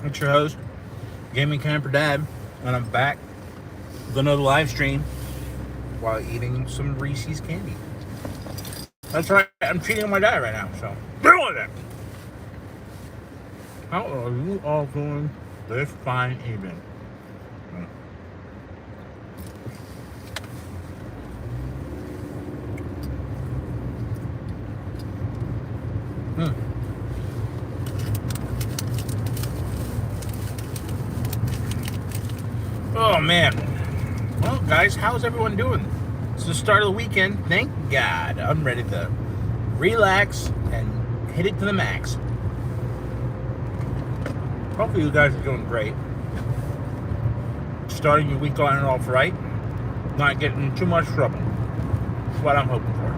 It's your host, GamingCamperDad, and I'm back with another live stream while eating some Reese's candy. That's right, I'm cheating on my diet right now, so deal with it. How are you all doing this fine evening? Oh man. Well, guys, how's everyone doing? It's the start of the weekend. Thank God. I'm ready to relax and hit it to the max. Hopefully you guys are doing great. Starting your week on and off right. Not getting in too much trouble. That's what I'm hoping for.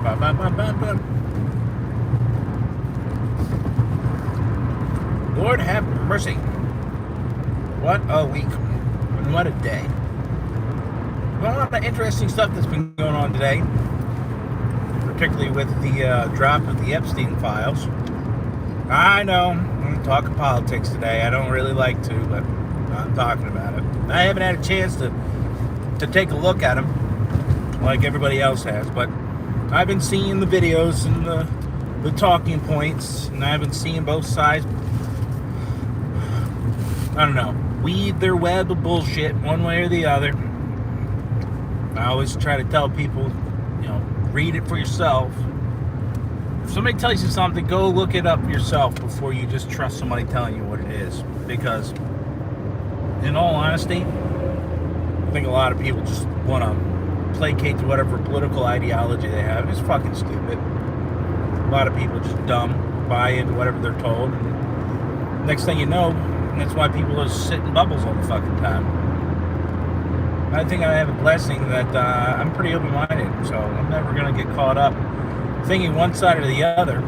Ba-ba-ba-ba-ba. Lord have mercy. What a week. And what a day. Well, a lot of interesting stuff that's been going on today. Particularly with the drop of the Epstein files. I know, I'm talking politics today. I don't really like to, but I'm talking about it. I haven't had a chance to take a look at them like everybody else has, but I've been seeing the videos and the talking points, and I've been seeing both sides. I don't know, weed their web of bullshit one way or the other. I always try to tell people, read it for yourself. If somebody tells you something, go look it up yourself before you just trust somebody telling you what it is. Because, in all honesty, I think a lot of people just want to placate to whatever political ideology they have. It's fucking stupid. A lot of people just dumb, buy into whatever they're told. And next thing you know, that's why people are sitting bubbles all the fucking time. I think I have a blessing that I'm pretty open-minded, so I'm never going to get caught up thinking one side or the other,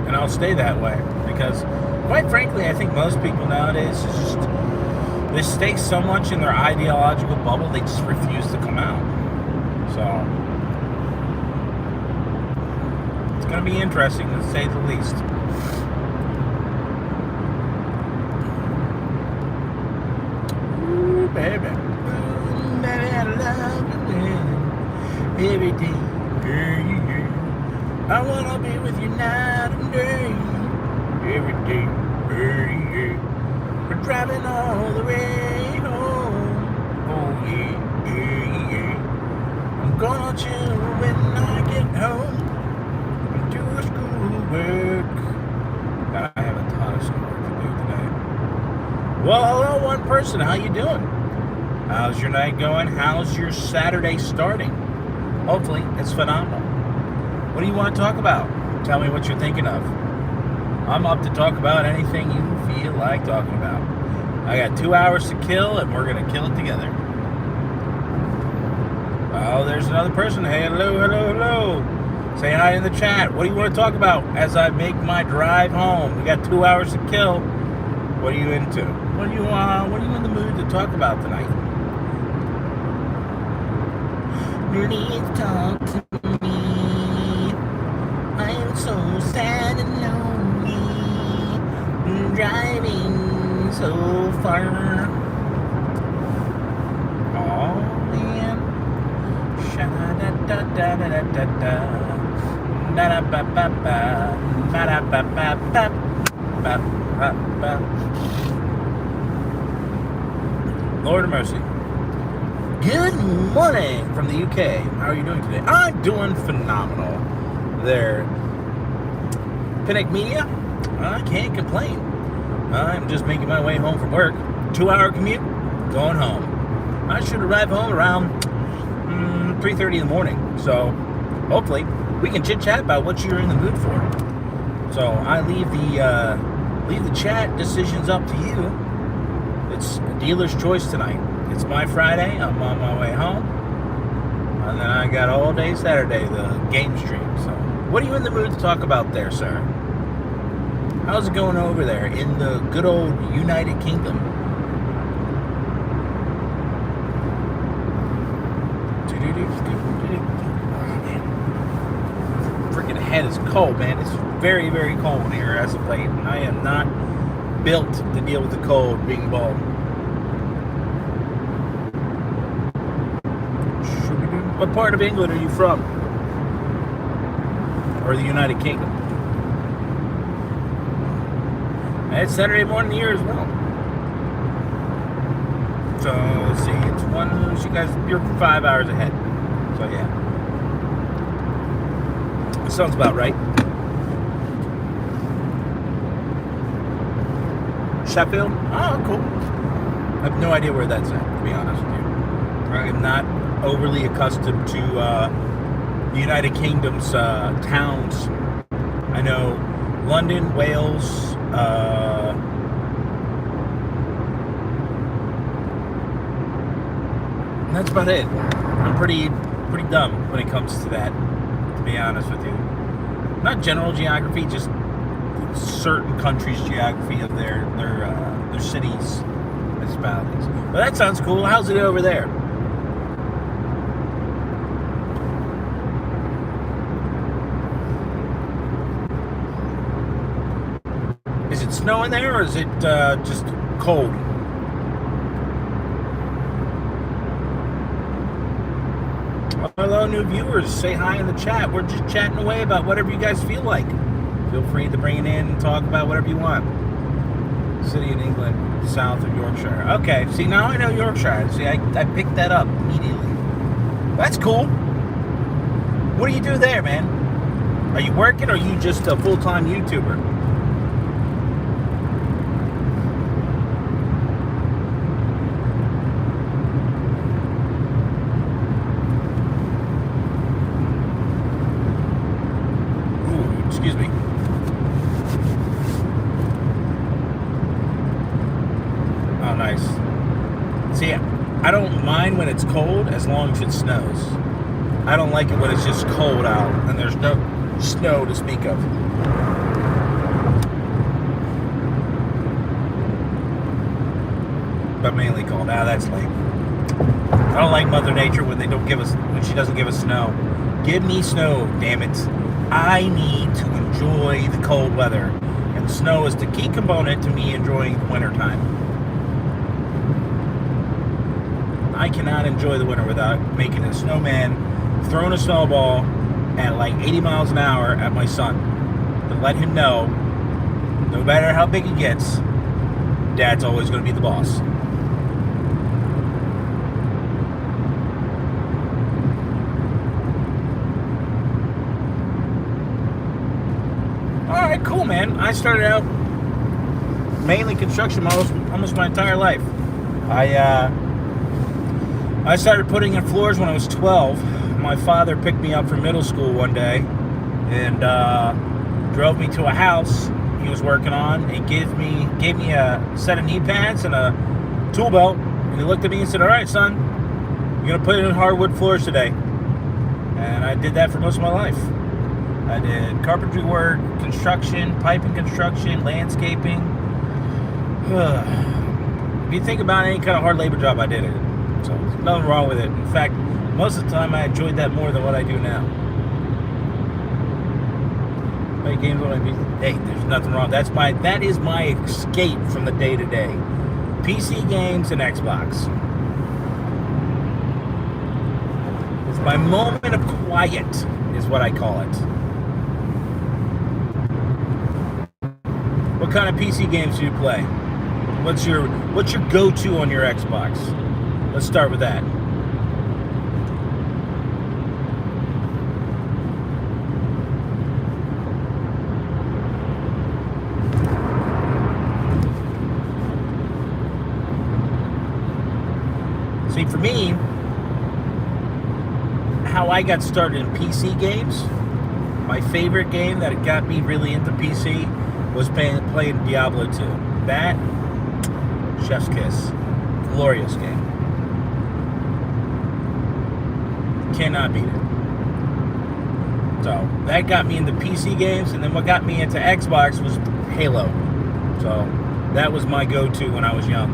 and I'll stay that way, because quite frankly I think most people nowadays just they stay so much in their ideological bubble they just refuse to come out. So it's going to be interesting to say the least. Ooh, baby, I love you every day. I wanna be with you night and day, every day, We're driving all the way home. Oh yeah, yeah, yeah. I'm gonna chill when I get home and do schoolwork. I have a ton of schoolwork to do today. Well, hello, one person. How you doing? How's your night going? How's your Saturday starting? Hopefully, it's phenomenal. What do you want to talk about? Tell me what you're thinking of. I'm up to talk about anything you feel like talking about. I got 2 hours to kill, and we're going to kill it together. Oh, there's another person. Hey, hello, hello, hello. Say hi in the chat. What do you want to talk about as I make my drive home? We got 2 hours to kill. What are you into? What are you in the mood to talk about tonight? Please talk to me. I am so sad and lonely, driving so far. Oh man. Sha-da-da-da-da-da-da-da. Da-da-ba-ba-ba. Ba-da-ba-ba-ba. Ba-ba-ba. Lord of mercy. Good morning from the UK. How are you doing today? I'm doing phenomenal. There. Pinnock Media? I can't complain. I'm just making my way home from work. 2-hour commute, going home. I should arrive home around 3:30 in the morning. So hopefully we can chit-chat about what you're in the mood for. So I leave the chat decisions up to you. It's a dealer's choice tonight. It's my Friday. I'm on my way home. And then I got all day Saturday, the game stream. So what are you in the mood to talk about there, sir? How's it going over there in the good old United Kingdom? Oh, man. Freaking head is cold, man. It's very, very cold here as of late, and I am not built to deal with the cold being bald. What part of England are you from? Or the United Kingdom? It's Saturday morning here as well. So let's see, it's one. So you guys, you're 5 hours ahead. So yeah, that sounds about right. Sheffield? Oh, cool. I have no idea where that's at, to be honest with you. I am not overly accustomed to the United Kingdom's towns. I know London, Wales, and that's about it. I'm pretty dumb when it comes to that, to be honest with you. Not general geography, just certain countries' geography of their cities, municipalities. But that sounds cool. How's it over there? Is it snowing there, or is it just cold? Hello, new viewers. Say hi in the chat. We're just chatting away about whatever you guys feel like. Feel free to bring it in and talk about whatever you want. City in England, south of Yorkshire. Okay, see, now I know Yorkshire. See, I picked that up immediately. That's cool. What do you do there, man? Are you working, or are you just a full-time YouTuber? Excuse me. Oh, nice. See, I don't mind when it's cold as long as it snows. I don't like it when it's just cold out and there's no snow to speak of. But mainly cold. Ah, that's lame. I don't like Mother Nature when she doesn't give us snow. Give me snow, damn it. I need to enjoy the cold weather, and snow is the key component to me enjoying the wintertime. I cannot enjoy the winter without making a snowman, throwing a snowball at like 80 miles an hour at my son to let him know, no matter how big he gets, Dad's always going to be the boss. Alright, cool, man. I started out mainly construction almost my entire life. I started putting in floors when I was 12. My father picked me up from middle school one day and drove me to a house he was working on and gave me a set of knee pads and a tool belt. And he looked at me and said, "All right, son, you're going to put in hardwood floors today." And I did that for most of my life. I did carpentry work, construction, piping construction, landscaping. If you think about any kind of hard labor job, I did it. So there's nothing wrong with it. In fact, most of the time I enjoyed that more than what I do now. Play games when I be. Hey, there's nothing wrong. That is my escape from the day to day. PC games and Xbox. It's my moment of quiet, is what I call it. What kind of PC games do you play? What's your go-to on your Xbox? Let's start with that. See, for me, how I got started in PC games, my favorite game that got me really into PC was playing Diablo 2. That, chef's kiss. Glorious game. Cannot beat it. So, that got me into PC games, and then what got me into Xbox was Halo. So, that was my go-to when I was young.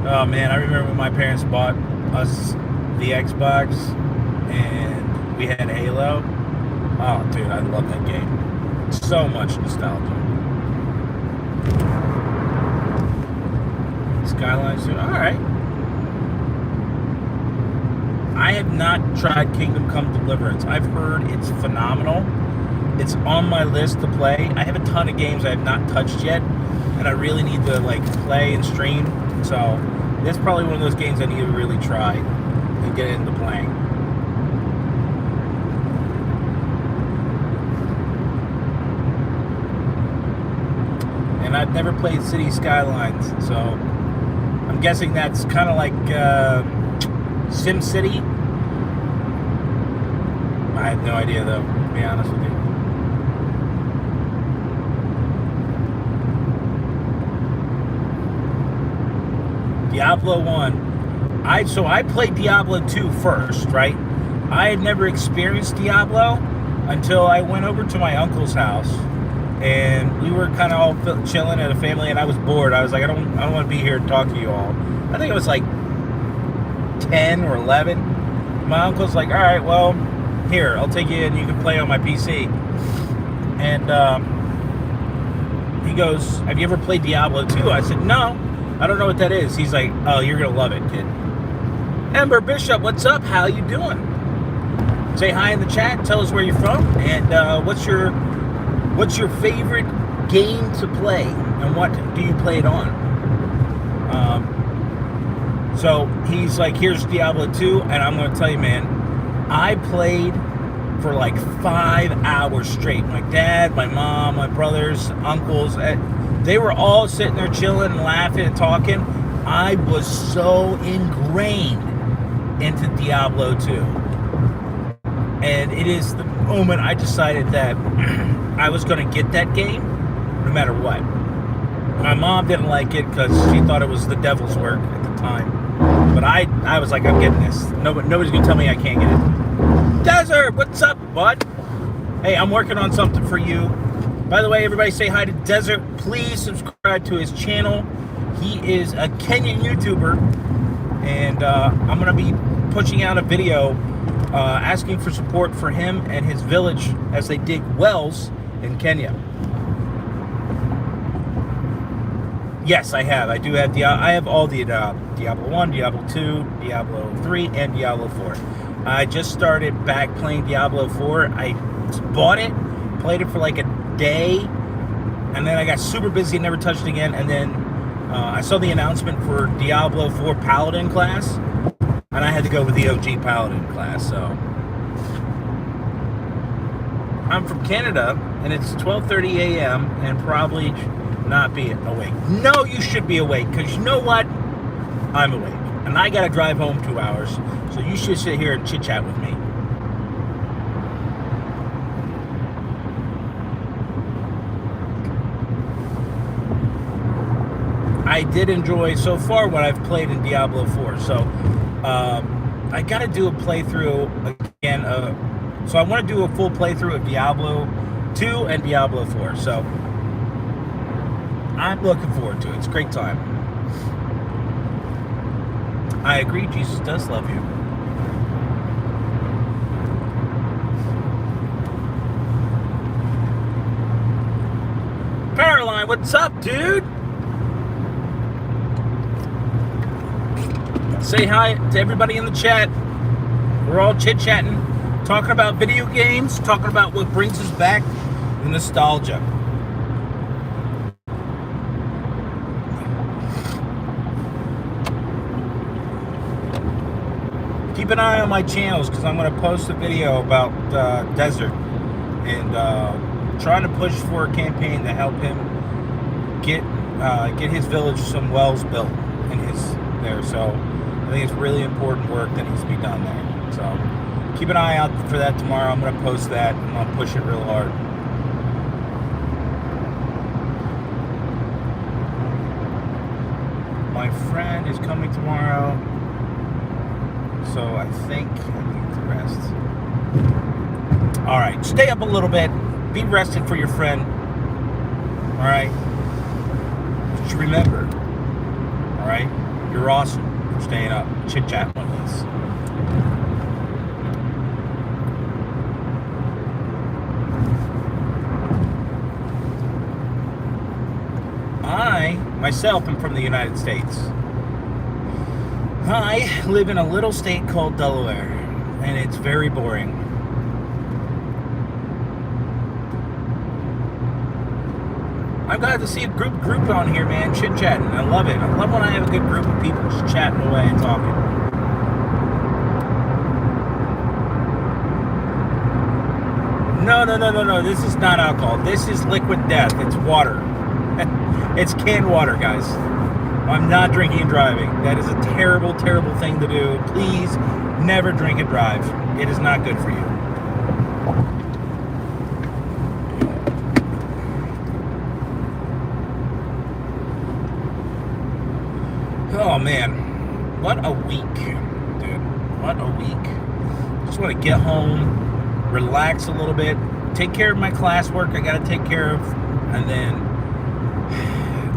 Oh man, I remember when my parents bought us the Xbox, and we had Halo. Oh dude, I love that game. So much nostalgia. Skylines 2. Alright. I have not tried Kingdom Come Deliverance. I've heard it's phenomenal. It's on my list to play. I have a ton of games I have not touched yet, and I really need to like play and stream. So it's probably one of those games I need to really try and get into playing. And I've never played City Skylines, so I'm guessing that's kind of like Sim City. I have no idea though, to be honest with you. Diablo 1. I played Diablo 2 first, right? I had never experienced Diablo until I went over to my uncle's house, and we were kind of all chilling at a family, and I was bored. I was like, I don't want to be here and talk to you all. I think it was like 10 or 11. My uncle's like, all right, well, here, I'll take you and you can play on my PC. And he goes, have you ever played Diablo 2? I said, no, I don't know what that is. He's like, oh, you're going to love it, kid. Ember Bishop, what's up? How you doing? Say hi in the chat. Tell us where you're from. And what's your favorite game to play? And what do you play it on? So he's like, here's Diablo 2. And I'm going to tell you, man, I played for like 5 hours straight. My dad, my mom, my brothers, uncles, they were all sitting there chilling and laughing and talking. I was so ingrained into Diablo 2. And it is the moment I decided that I was going to get that game no matter what. My mom didn't like it because she thought it was the devil's work at the time. But I was like, I'm getting this. Nobody's going to tell me I can't get it. Desert, what's up, bud? Hey, I'm working on something for you. By the way, everybody say hi to Desert. Please subscribe to his channel. He is a Kenyan YouTuber. And I'm going to be pushing out a video asking for support for him and his village as they dig wells in Kenya. Yes, I have. I do have I have all the Diablo 1, Diablo 2, Diablo 3, and Diablo 4. I just started back playing Diablo 4. I bought it, played it for like a day, and then I got super busy and never touched it again. And then I saw the announcement for Diablo 4 Paladin class, and I had to go with the OG Paladin class. So I'm from Canada, and it's 12:30 a.m. and probably not be awake. No, you should be awake, because you know what? I'm awake, and I gotta drive home 2 hours, so you should sit here and chit chat with me. I did enjoy so far what I've played in Diablo 4, so I gotta do a playthrough again. So I want to do a full playthrough of Diablo 2 and Diablo 4, so I'm looking forward to it. It's a great time. I agree, Jesus does love you. Caroline, what's up, dude? Say hi to everybody in the chat. We're all chit-chatting, talking about video games, talking about what brings us back, the nostalgia. Keep an eye on my channels, because I'm going to post a video about Desert and trying to push for a campaign to help him get his village some wells built in there. So I think it's really important work that needs to be done there. So keep an eye out for that tomorrow. I'm going to post that, and I'll push it real hard. My friend is coming tomorrow, so I think I need to rest. All right, stay up a little bit. Be rested for your friend. All right? Just remember, all right? You're awesome for staying up, chit-chatting with us. Myself, I'm from the United States. I live in a little state called Delaware, and it's very boring. I'm glad to see a group on here, man, chit-chatting. I love it. I love when I have a good group of people just chatting away and talking. No. This is not alcohol. This is liquid death. It's water. It's canned water, guys. I'm not drinking and driving. That is a terrible, terrible thing to do. Please never drink and drive. It is not good for you. Oh man, what a week, dude. What a week. Just want to get home, relax a little bit, take care of my classwork I gotta take care of, and then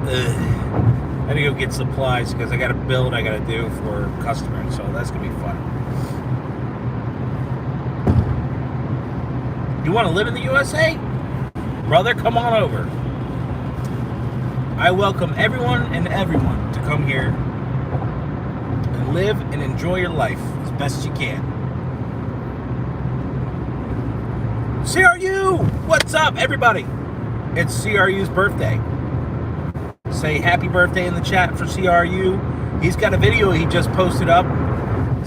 I gotta go get supplies because I got a build I gotta do for customers, so that's gonna be fun. You want to live in the USA? Brother, come on over. I welcome everyone to come here and live and enjoy your life as best as you can. CRU! What's up, everybody? It's CRU's birthday. Say happy birthday in the chat for CRU. He's got a video he just posted up.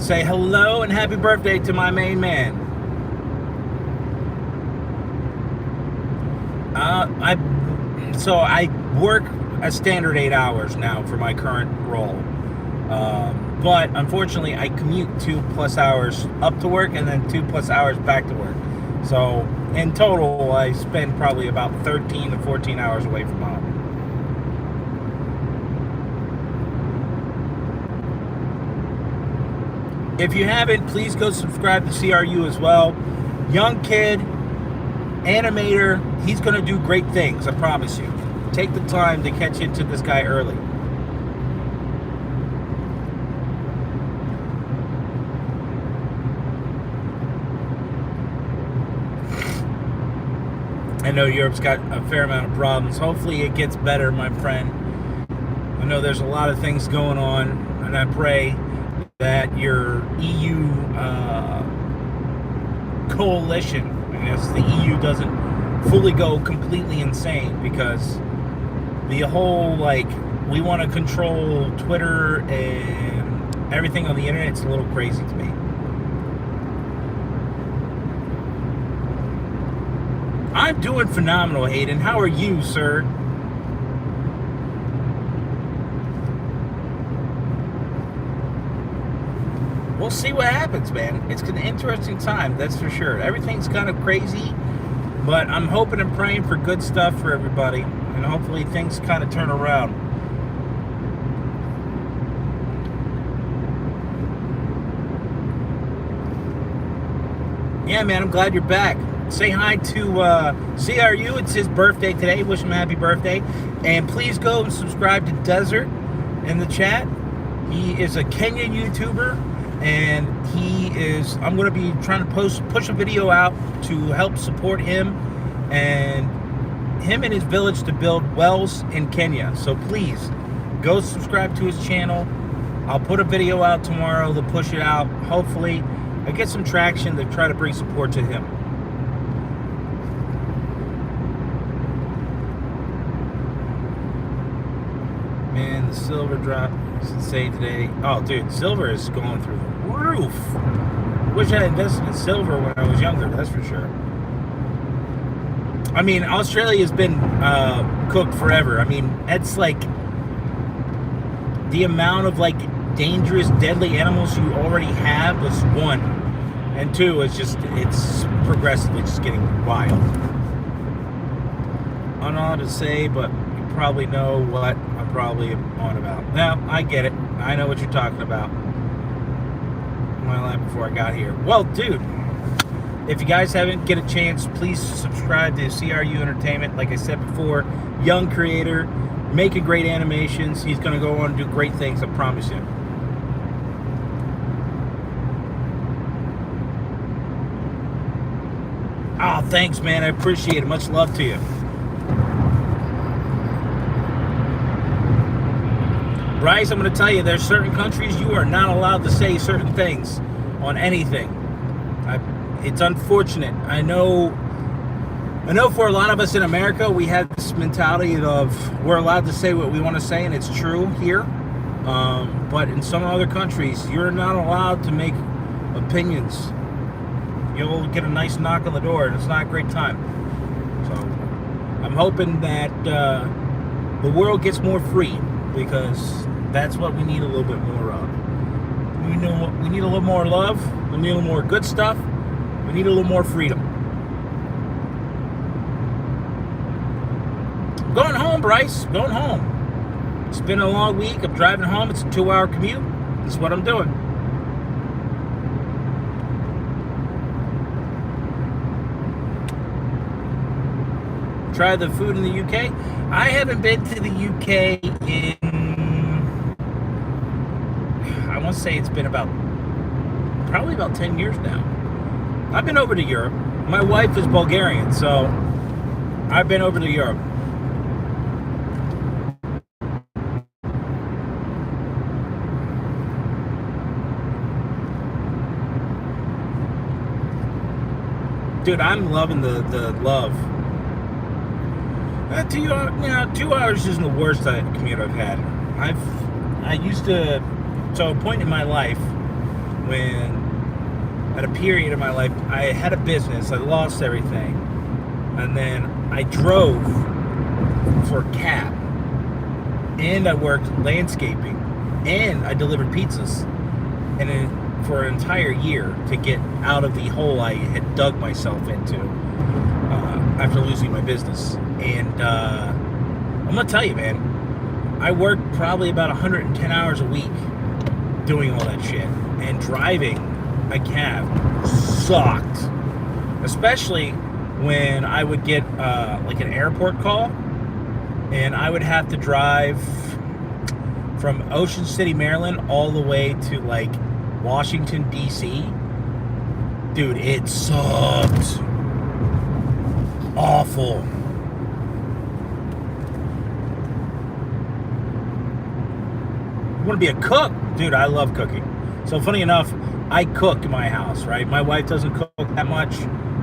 Say hello and happy birthday to my main man. I work a standard 8 hours now for my current role. But unfortunately, I commute 2+ hours up to work and then 2+ hours back to work. So in total, I spend probably about 13 to 14 hours away from home. If you haven't, please go subscribe to CRU as well. Young kid, animator, he's going to do great things, I promise you. Take the time to catch into this guy early. I know Europe's got a fair amount of problems. Hopefully it gets better, my friend. I know there's a lot of things going on, and I pray that your EU coalition, I guess the EU doesn't fully go completely insane, because the whole, like, we want to control Twitter and everything on the internet, it's a little crazy to me. I'm doing phenomenal, Hayden. How are you, sir? We'll see what happens, man. It's an interesting time, that's for sure. Everything's kind of crazy, but I'm hoping and praying for good stuff for everybody, and hopefully things kind of turn around. Yeah, man, I'm glad you're back. Say hi to CRU. It's his birthday today. Wish him a happy birthday. And please go and subscribe to Desert in the chat. He is a Kenyan YouTuber, and I'm going to be trying to push a video out to help support him and his village to build wells in Kenya. So please go subscribe to his channel. I'll put a video out tomorrow to push it out. Hopefully I get some traction to try to bring support to him. Man, the silver drop is insane today. Oh, dude, silver is going through the roof. Wish I invested in silver when I was younger, that's for sure. I mean, Australia's been cooked forever. I mean, it's like the amount of, like, dangerous, deadly animals you already have was one. And two, it's progressively just getting wild. I don't know how to say, but you probably know what I'm probably on about. Now, I get it. I know what you're talking about. My life before I got here. Well, dude, if you guys haven't get a chance, please subscribe to CRU Entertainment. Like I said before, young creator, making great animations. He's going to go on and do great things, I promise you. Oh, thanks, man. I appreciate it. Much love to you. Bryce, I'm going to tell you, there's certain countries you are not allowed to say certain things on anything. It's unfortunate. I know for a lot of us in America, we have this mentality of we're allowed to say what we want to say, and it's true here. But in some other countries, you're not allowed to make opinions. You'll get a nice knock on the door, and it's not a great time. So I'm hoping that the world gets more free, because that's what we need a little bit more of. We need a little more love. We need a little more good stuff. We need a little more freedom. I'm going home, Bryce. Going home. It's been a long week. I'm driving home. It's a 2-hour commute. This is what I'm doing. Try the food in the UK. I haven't been to the UK in, I want to say it's been probably about 10 years now. I've been over to Europe. My wife is Bulgarian, so I've been over to Europe. Dude, I'm loving the love. 2 hours isn't the worst commute I've had. I used to, so a point in my life when, at a period in my life, I had a business, I lost everything, and then I drove for a cab, and I worked landscaping, and I delivered pizzas, and for an entire year to get out of the hole I had dug myself into after losing my business. And I'm gonna tell you, man, I worked probably about 110 hours a week doing all that shit, and driving a cab sucked, especially when I would get like an airport call, and I would have to drive from Ocean City, Maryland, all the way to like Washington, DC. Dude, it sucked. Awful. Want to be a cook? Dude, I love cooking. So funny enough, I cook in my house, right? My wife doesn't cook that much.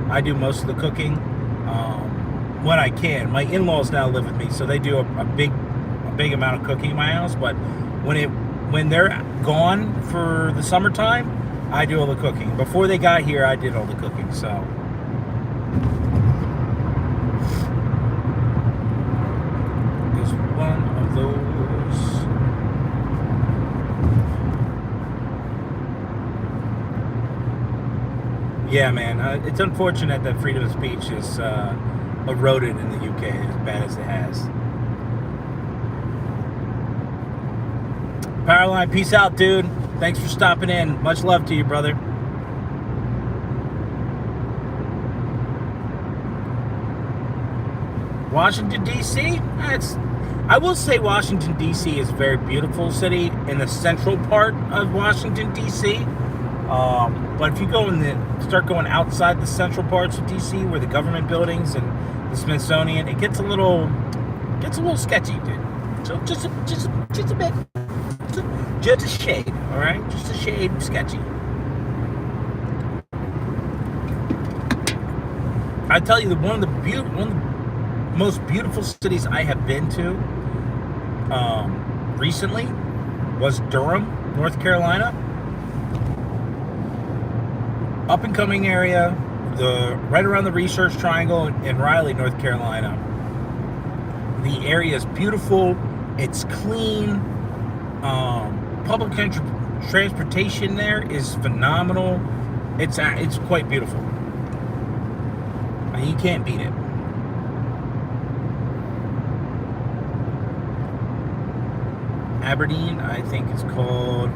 I do most of the cooking when I can. My in-laws now live with me, so they do a big amount of cooking in my house. But when they're gone for the summertime, I do all the cooking. Before they got here, I did all the cooking. So it's one of those. Yeah, man, it's unfortunate that freedom of speech is eroded in the UK as bad as it has. Powerline, peace out, dude. Thanks for stopping in. Much love to you, brother. Washington, D.C.? I will say Washington, D.C. is a very beautiful city in the central part of Washington, D.C. But if you start going outside the central parts of D.C., where the government buildings and the Smithsonian, it gets a little sketchy, dude. So just a bit, just a shade, all right, just a shade sketchy. I tell you, one of the most beautiful cities I have been to recently was Durham, North Carolina. Up and coming area, right around the Research Triangle in Raleigh, North Carolina. The area is beautiful. It's clean. Public transportation there is phenomenal. It's quite beautiful. You can't beat it. Aberdeen, I think it's called.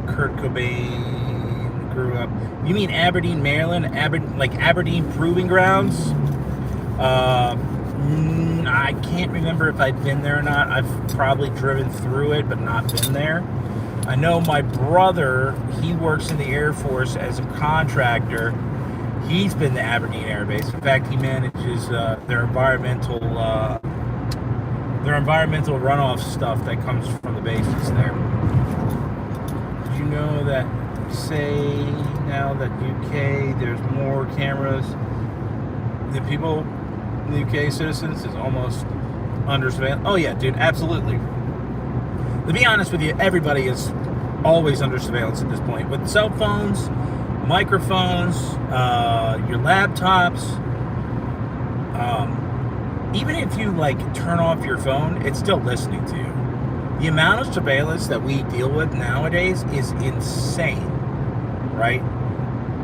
Kurt Cobain grew up. You mean Aberdeen, Maryland? Aberdeen Proving Grounds? I can't remember if I've been there or not. I've probably driven through it, but not been there. I know my brother, he works in the Air Force as a contractor. He's been to Aberdeen Air Base. In fact, he manages their environmental their environmental runoff stuff that comes from the bases there. Did you know that, say now that UK, there's more cameras than people in the UK citizens is almost under surveillance? Oh yeah, dude, absolutely. To be honest with you, everybody is always under surveillance at this point. With cell phones, microphones, your laptops, even if you like turn off your phone, it's still listening to you. The amount of surveillance that we deal with nowadays is insane, right?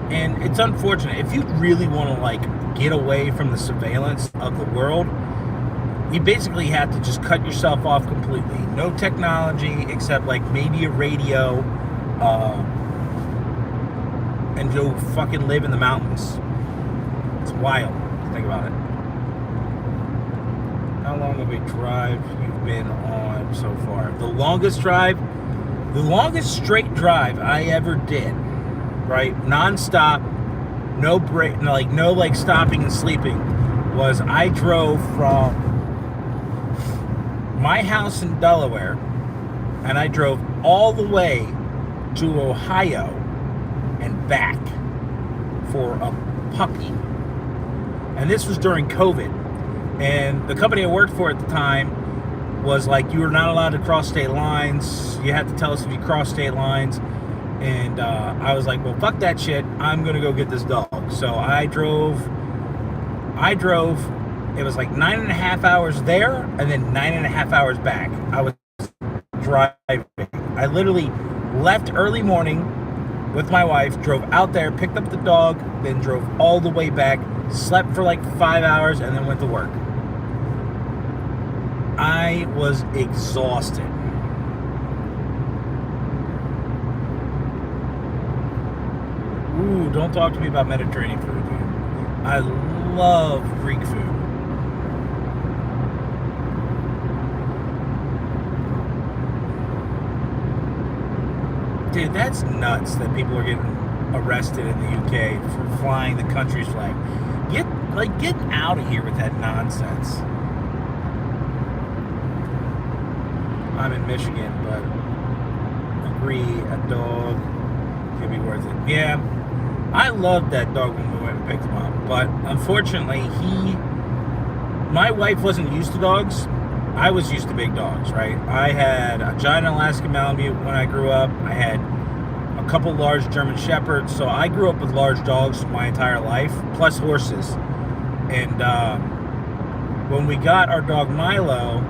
And it's unfortunate. If you really want to like get away from the surveillance of the world, you basically have to just cut yourself off completely. No technology except like maybe a radio, and go fucking live in the mountains. It's wild. Think about it. How long of a drive you've been on so far? The longest straight drive I ever did, right? Non-stop, no break, no stopping and sleeping, was I drove from my house in Delaware and I drove all the way to Ohio and back for a puppy. And this was during COVID. And the company I worked for at the time was like, you were not allowed to cross state lines. You had to tell us if you crossed state lines. And I was like, well, fuck that shit. I'm going to go get this dog. So I drove. It was like 9.5 hours there and then 9.5 hours back. I was driving. I literally left early morning with my wife, drove out there, picked up the dog, then drove all the way back, slept for like 5 hours, and then went to work. I was exhausted. Ooh, don't talk to me about Mediterranean food, dude. I love Greek food. Dude, that's nuts that people are getting arrested in the UK for flying the country's flag. Get out of here with that nonsense. I'm in Michigan, but agree, a dog could be worth it. Yeah, I loved that dog when we went and picked him up, but unfortunately, my wife wasn't used to dogs. I was used to big dogs, right? I had a giant Alaskan Malamute when I grew up. I had a couple large German Shepherds. So I grew up with large dogs my entire life, plus horses. And when we got our dog Milo,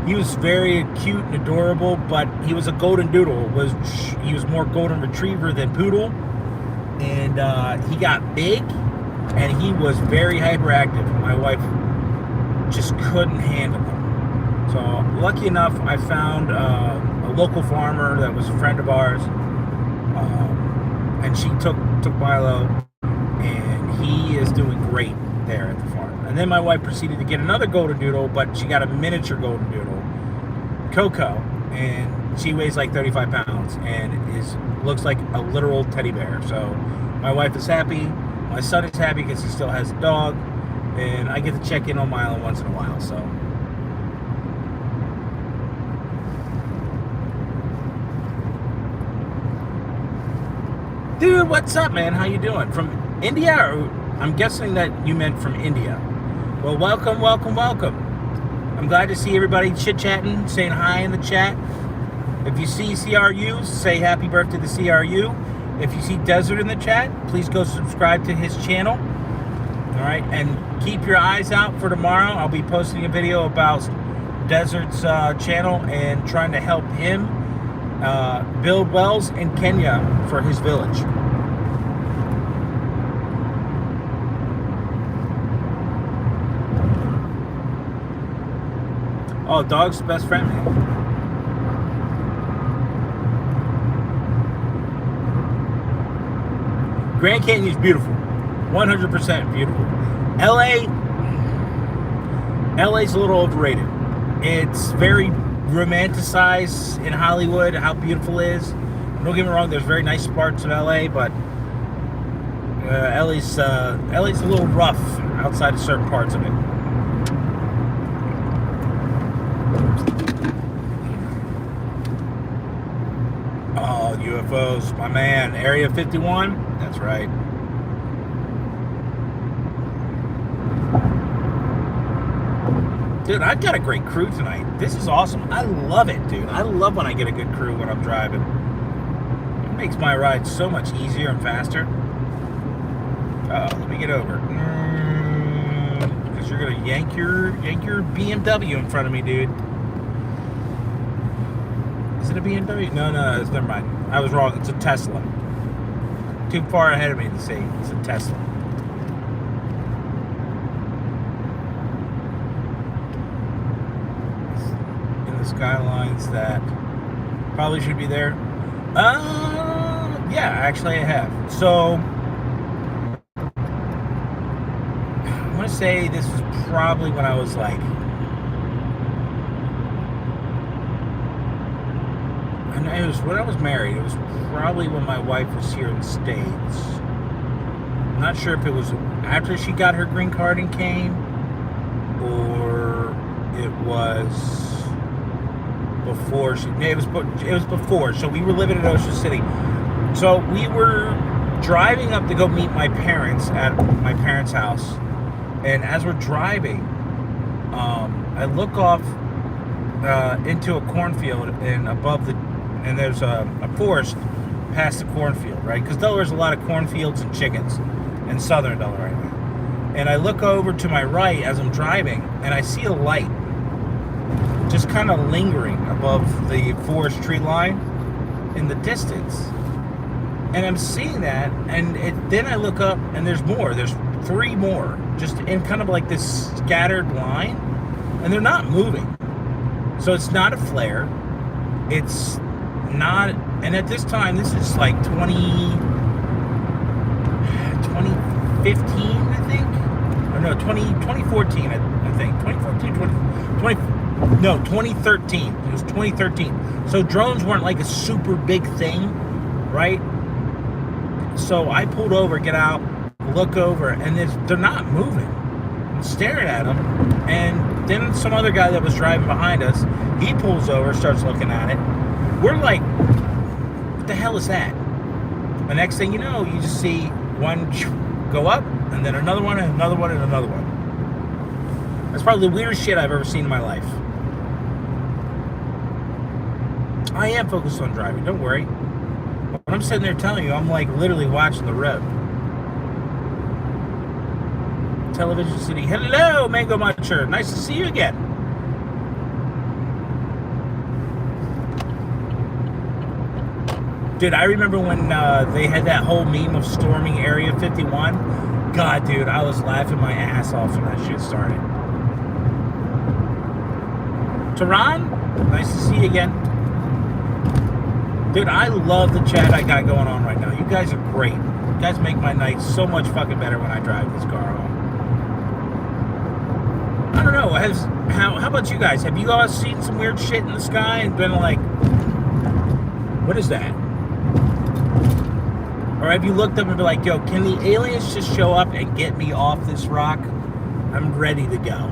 he was very cute and adorable, but he was a golden doodle. He was more golden retriever than poodle. And he got big, and he was very hyperactive. My wife just couldn't handle him. So lucky enough, I found a local farmer that was a friend of ours, and she took Milo, and he is doing great there at the farm. And then my wife proceeded to get another golden doodle, but she got a miniature golden doodle, Coco, and she weighs like 35 pounds and looks like a literal teddy bear. So my wife is happy, my son is happy because he still has a dog, and I get to check in on Milo once in a while. So. Dude, what's up, man? How you doing? From India? Or I'm guessing that you meant from India. Well, welcome. I'm glad to see everybody chit-chatting, saying hi in the chat. If you see CRU, say happy birthday to CRU. If you see Desert in the chat, please go subscribe to his channel. All right, and keep your eyes out for tomorrow. I'll be posting a video about Desert's channel and trying to help him build wells in Kenya for his village. Oh, dog's best friend, man. Grand Canyon is beautiful. 100% beautiful. LA's a little overrated. It's very romanticized in Hollywood, how beautiful it is. Don't get me wrong, there's very nice parts of LA, but LA's a little rough outside of certain parts of it. UFOs, my man. Area 51? That's right. Dude, I've got a great crew tonight. This is awesome. I love it, dude. I love when I get a good crew when I'm driving. It makes my ride so much easier and faster. Let me get over. Because you're gonna yank your BMW in front of me, dude. Is it a BMW? No, never mind. I was wrong. It's a Tesla. Too far ahead of me to see. It's a Tesla. In the skylines that probably should be there. Yeah, actually I have. So I want to say this was probably when I was like, and it was when I was married. It was probably when my wife was here in the States. I'm not sure if it was after she got her green card and came, or it was before she. It was before. So we were living in Ocean City. So we were driving up to go meet my parents at my parents' house, and as we're driving, I look off into a cornfield and and there's a forest past the cornfield, right? Because Delaware's a lot of cornfields and chickens in southern Delaware. And I look over to my right as I'm driving, and I see a light just kind of lingering above the forest tree line in the distance. And I'm seeing that, and then I look up, and there's more. There's 3 more, just in kind of like this scattered line, and they're not moving. So it's not a flare. It's not, and at this time, this is like 2015, I think, or no, 2014, I think, 2014, 2013. It was 2013. So drones weren't like a super big thing, right? So I pulled over, get out, look over, and they're not moving. I'm staring at them, and then some other guy that was driving behind us, he pulls over, starts looking at it. We're like, what the hell is that? The next thing you know, you just see one go up, and then another one, and another one, and another one. That's probably the weirdest shit I've ever seen in my life. I am focused on driving, don't worry. When I'm sitting there telling you, I'm like literally watching the road. Television City. Hello, Mango Muncher. Nice to see you again. Dude, I remember when they had that whole meme of storming Area 51. God, dude, I was laughing my ass off when that shit started. Tehran, nice to see you again. Dude, I love the chat I got going on right now. You guys are great. You guys make my night so much fucking better when I drive this car home. I don't know. How about you guys? Have you guys seen some weird shit in the sky and been like, what is that? Or have you looked up and been like, yo, can the aliens just show up and get me off this rock? I'm ready to go.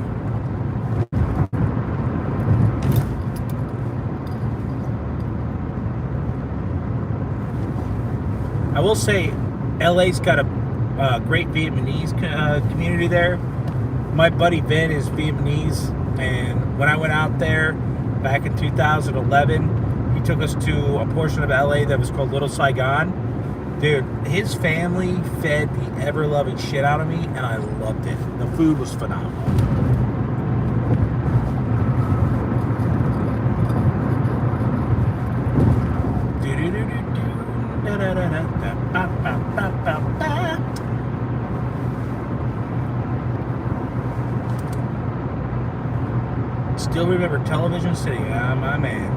I will say, LA's got a great Vietnamese community there. My buddy Vin is Vietnamese, and when I went out there back in 2011, he took us to a portion of LA that was called Little Saigon. Dude, his family fed the ever-loving shit out of me, and I loved it. The food was phenomenal. Still remember Television City, my man.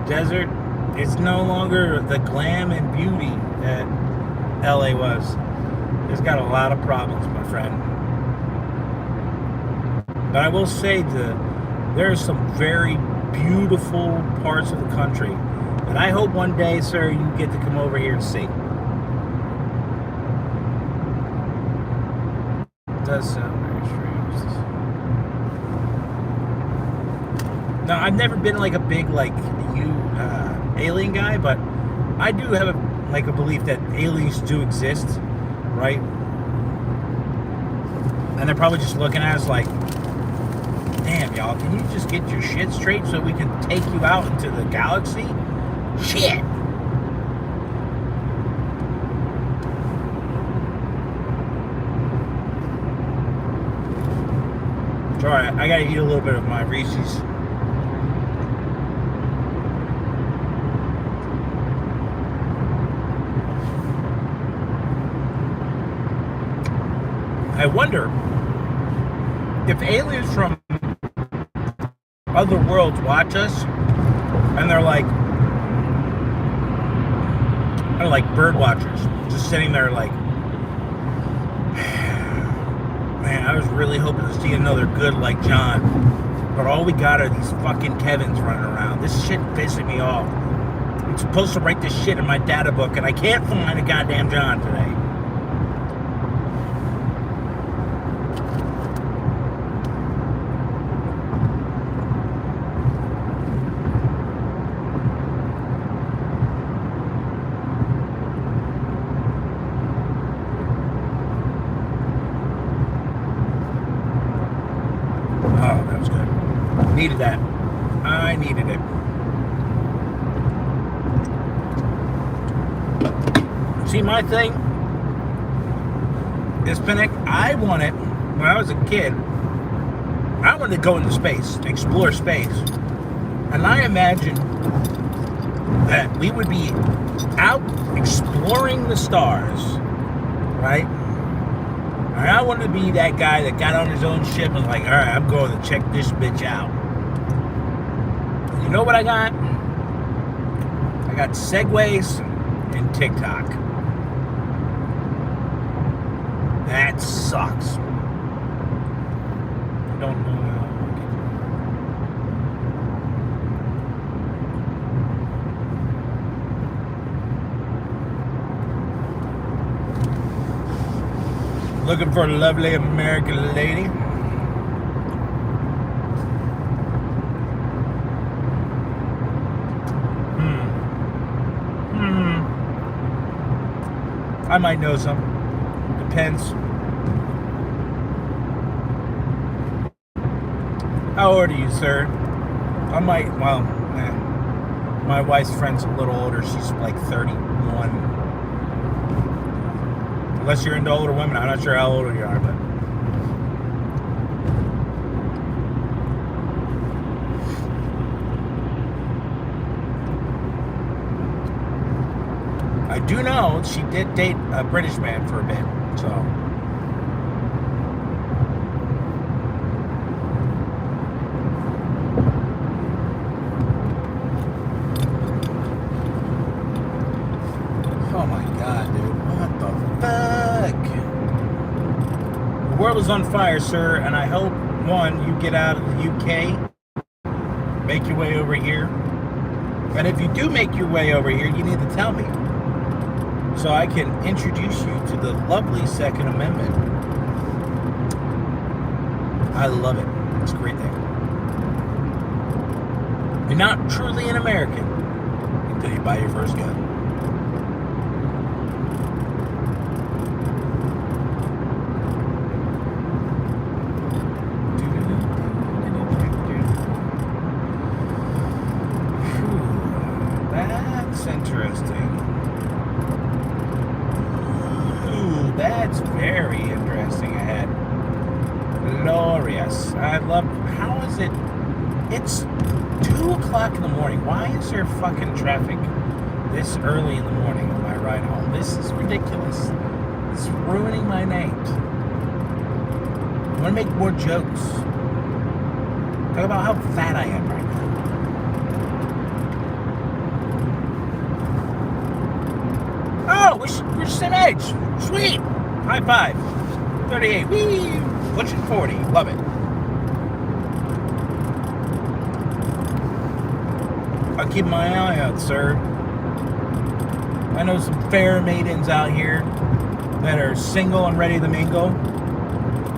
Desert, it's no longer the glam and beauty that LA was. It's got a lot of problems, my friend. But I will say there are some very beautiful parts of the country that I hope one day, sir, you get to come over here and see. It does sound very strange. Now, I've never been like a big alien guy, but I do have a belief that aliens do exist, right? And they're probably just looking at us like, damn, y'all, can you just get your shit straight so we can take you out into the galaxy? Shit! Alright, I gotta eat a little bit of my Reese's. I wonder if aliens from other worlds watch us and they're like bird watchers, just sitting there like, man, I was really hoping to see another good like John, but all we got are these fucking Kevins running around. This shit pissing me off. I'm supposed to write this shit in my data book and I can't find a goddamn John today. Oh, that was good. Needed that. I needed it. See, my thing is, Pinnock, I wanted, when I was a kid, I wanted to go into space, explore space. And I imagined that we would be out exploring the stars, right? And I wanted to be that guy that got on his own ship and was like, all right, I'm going to check this bitch out. You know what I got? I got Segways and TikTok. That sucks. I don't know how. Looking for a lovely American lady. I might know some. Depends. How old are you, sir? I might, well, my wife's friend's a little older. She's like 31. Unless you're into older women. I'm not sure how old you are, but I do know she did date a British man for a bit, so. Oh my God, dude. What the fuck? The world is on fire, sir, and I hope, one, you get out of the UK, make your way over here. And if you do make your way over here, you need to tell me, so I can introduce you to the lovely Second Amendment. I love it. It's a great thing. You're not truly an American until you buy your first gun. That's interesting. That's very interesting ahead. Glorious. I love, how is it? It's 2 o'clock in the morning. Why is there fucking traffic this early in the morning on my ride home? This is ridiculous. It's ruining my night. I want to make more jokes. Talk about how fat I am right now. Oh, we're the same age. Sweet. High five. 38. Whee! Pushing 40. Love it. I'll keep my eye out, sir. I know some fair maidens out here that are single and ready to mingle.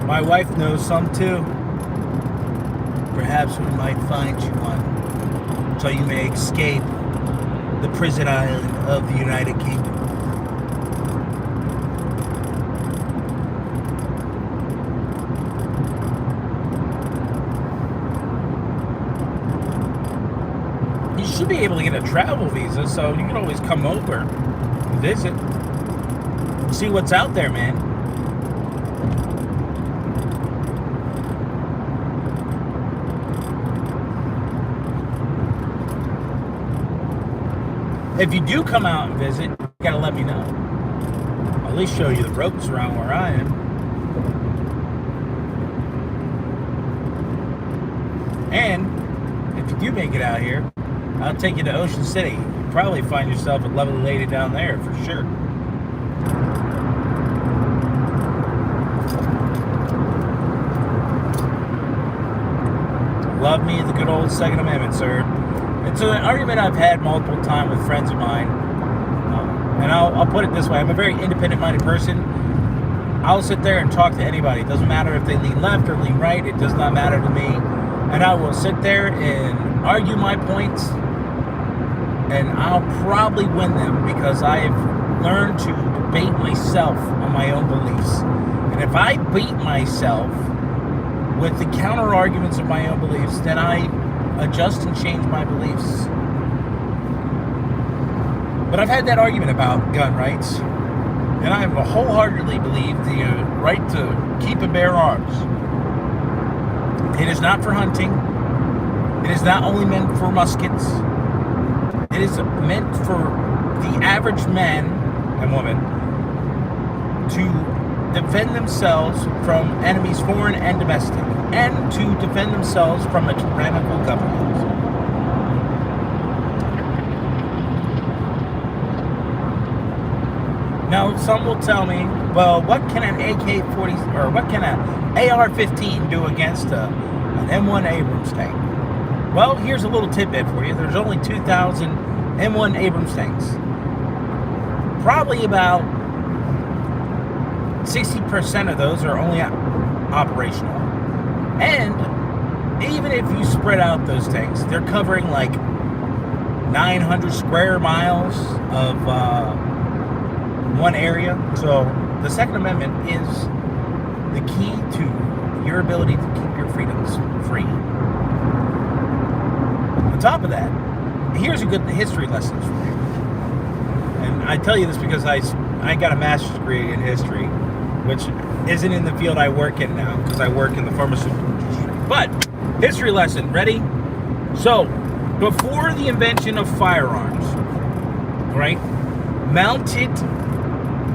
My wife knows some too. Perhaps we might find you one, so you may escape the prison island of the United Kingdom. You should be able to get a travel visa, so you can always come over and visit. See what's out there, man. If you do come out and visit, you gotta let me know. I'll at least show you the ropes around where I am. And if you do make it out here, I'll take you to Ocean City. You'll probably find yourself a lovely lady down there for sure. Love me the good old Second Amendment, sir. It's an argument I've had multiple times with friends of mine. And I'll put it this way. I'm a very independent-minded person. I'll sit there and talk to anybody. It doesn't matter if they lean left or lean right. It does not matter to me. And I will sit there and argue my points. And I'll probably win them because I've learned to debate myself on my own beliefs. And if I beat myself with the counter arguments of my own beliefs, then I adjust and change my beliefs. But I've had that argument about gun rights, and I wholeheartedly believe the right to keep and bear arms. It is not for hunting. It is not only meant for muskets. It is meant for the average man and woman to defend themselves from enemies, foreign and domestic, and to defend themselves from a tyrannical government. Now, some will tell me, well, what can an AK-40 or what can an AR-15 do against an M1 Abrams tank? Well, here's a little tidbit for you. There's only 2,000 M1 Abrams tanks. Probably about 60% of those are only operational. And even if you spread out those tanks, they're covering like 900 square miles of one area. So the Second Amendment is the key to your ability to keep your freedoms free. On top of that, here's a good history lesson for you. And I tell you this because I got a master's degree in history, which isn't in the field I work in now because I work in the pharmaceutical industry. But history lesson, ready? So, before the invention of firearms, right, mounted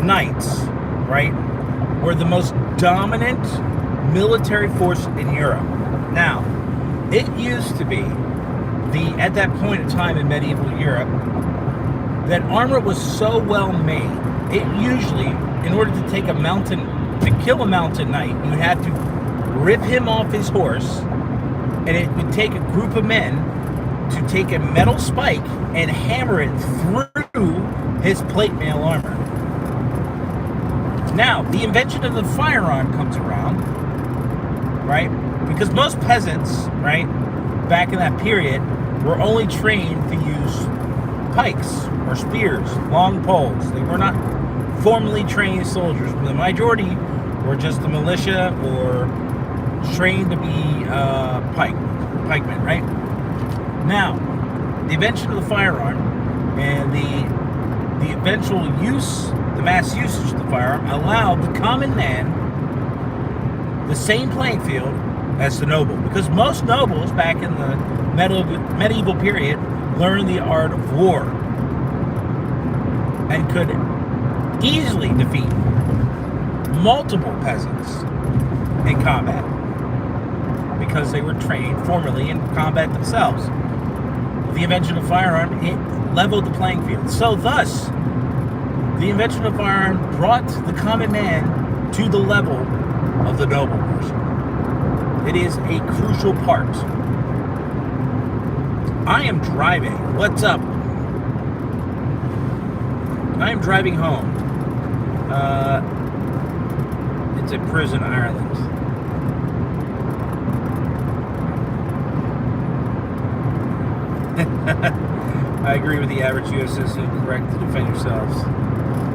knights, right, were the most dominant military force in Europe. Now, it used to be at that point in time in medieval Europe, that armor was so well made, it usually, in order to take to kill a mountain knight, you had to rip him off his horse, and it would take a group of men to take a metal spike and hammer it through his plate mail armor. Now, the invention of the firearm comes around, right? Because most peasants, right, back in that period, were only trained to use pikes or spears, long poles. They were not formally trained soldiers. The majority were just the militia or trained to be pikemen, right? Now, the invention of the firearm and the eventual use, the mass usage of the firearm, allowed the common man the same playing field as the noble. Because most nobles back in the medieval period learned the art of war and could easily defeat multiple peasants in combat because they were trained formally in combat themselves. The invention of firearm, it leveled the playing field. So thus, the invention of firearm brought the common man to the level of the noble person. It is a crucial part. I am driving. What's up? I am driving home. It's a prison, Ireland. I agree with the average U.S. citizen, correct to defend yourselves.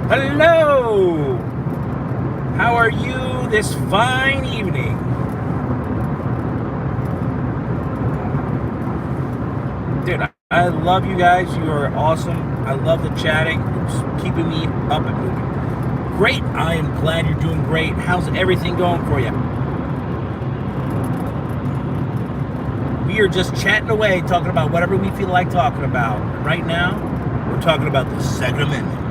Hello! How are you this fine evening? Dude, I love you guys. You are awesome. I love the chatting. It's keeping me up and moving. Great. I am glad you're doing great. How's everything going for you? We are just chatting away, talking about whatever we feel like talking about. Right now, we're talking about the Second Amendment.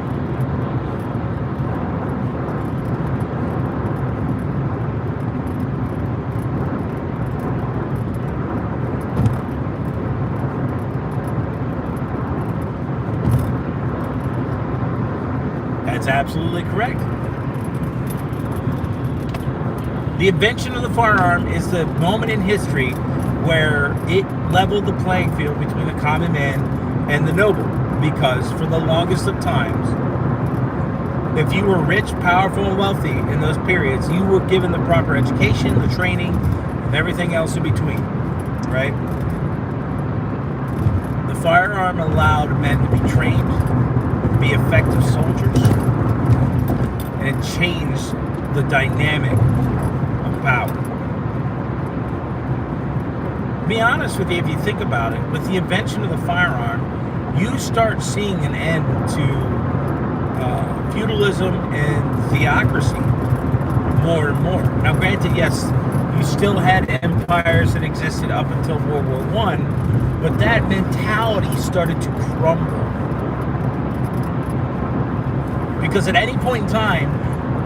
That's absolutely correct. The invention of the firearm is the moment in history where it leveled the playing field between the common man and the noble, because for the longest of times, if you were rich, powerful, and wealthy in those periods, you were given the proper education, the training, and everything else in between, right? The firearm allowed men to be trained, to be effective soldiers, and it changed the dynamic of power. To be honest with you, if you think about it, with the invention of the firearm, you start seeing an end to feudalism and theocracy more and more. Now, granted, yes, you still had empires that existed up until World War I, but that mentality started to crumble. Because at any point in time,